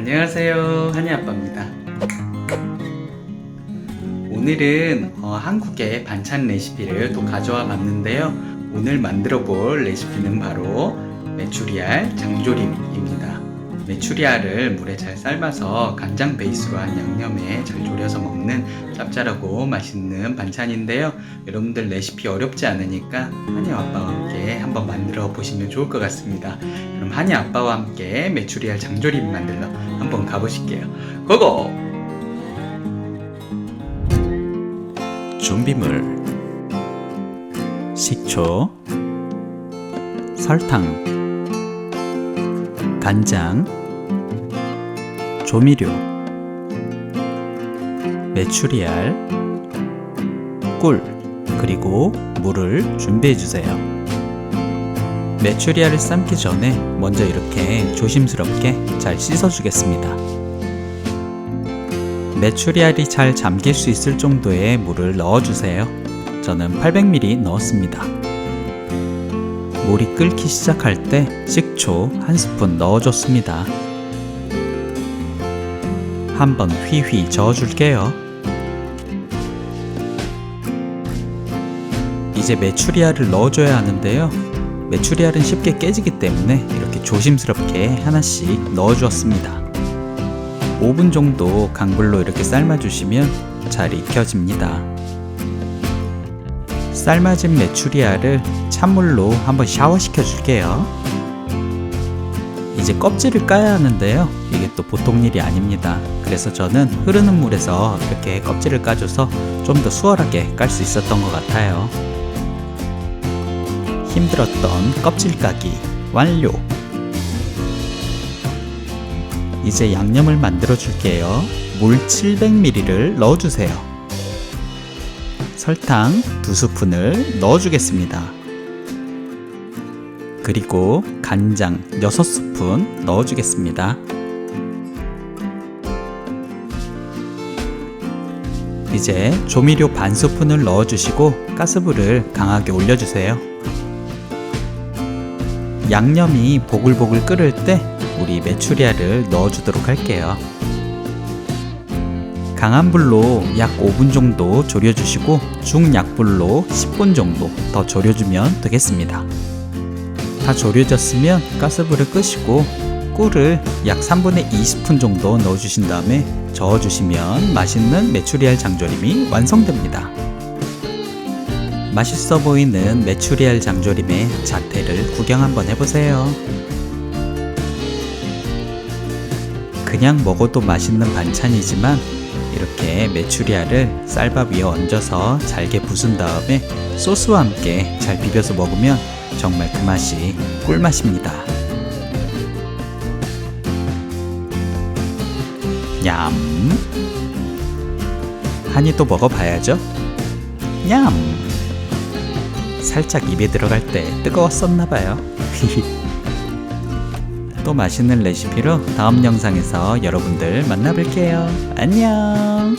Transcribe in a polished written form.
안녕하세요, 한이아빠입니다. 오늘은 한국의 반찬 레시피를 또 가져와 봤는데요. 오늘 만들어 볼 레시피는 바로 메추리알 장조림입니다. 메추리알을 물에 잘 삶아서 간장 베이스로 한 양념에 잘 졸여서 먹는 짭짤하고 맛있는 반찬인데요. 여러분들 레시피 어렵지 않으니까 한이아빠와 함께 한번 만들어 보시면 좋을 것 같습니다. 그럼 한이아빠와 함께 메추리알 장조림 만들러 한번 가보실게요. 고고! 준비물: 식초, 설탕, 간장, 조미료, 메추리알, 꿀, 그리고 물을 준비해주세요. 메추리알을 삶기 전에 먼저 이렇게 조심스럽게 잘 씻어주겠습니다. 메추리알이 잘 잠길 수 있을 정도의 물을 넣어주세요. 저는 800ml 넣었습니다. 물이 끓기 시작할 때 식초 1스푼 넣어줬습니다. 한번 휘휘 저어줄게요. 이제 메추리알을 넣어줘야 하는데요. 메추리알은 쉽게 깨지기 때문에 이렇게 조심스럽게 하나씩 넣어주었습니다. 5분 정도 강불로 이렇게 삶아주시면 잘 익혀집니다. 삶아진 메추리알을 찬물로 한번 샤워시켜 줄게요. 이제 껍질을 까야 하는데요. 이게 또 보통 일이 아닙니다. 그래서 저는 흐르는 물에서 이렇게 껍질을 까줘서 좀 더 수월하게 깔 수 있었던 것 같아요. 힘들었던 껍질 까기 완료! 이제 양념을 만들어 줄게요. 물 700ml를 넣어주세요. 설탕 2스푼을 넣어주겠습니다. 그리고 간장 6스푼 넣어주겠습니다. 이제 조미료 반 스푼을 넣어주시고 가스불을 강하게 올려주세요. 양념이 보글보글 끓을 때 우리 메추리알을 넣어주도록 할게요. 강한 불로 약 5분 정도 졸여주시고 중약불로 10분 정도 더 졸여주면 되겠습니다. 다 졸여졌으면 가스불을 끄시고 꿀을 약 3분의 2스푼 정도 넣어주신 다음에 저어주시면 맛있는 메추리알 장조림이 완성됩니다. 맛있어 보이는 메추리알 장조림의 자태를 구경 한번 해보세요. 그냥 먹어도 맛있는 반찬이지만 이렇게 메추리알을 쌀밥 위에 얹어서 잘게 부순 다음에 소스와 함께 잘 비벼서 먹으면 정말 그 맛이 꿀맛입니다. 냠! 한이도 먹어봐야죠. 냠! 살짝 입에 들어갈 때 뜨거웠었나봐요. 또 맛있는 레시피로 다음 영상에서 여러분들 만나뵐게요. 안녕!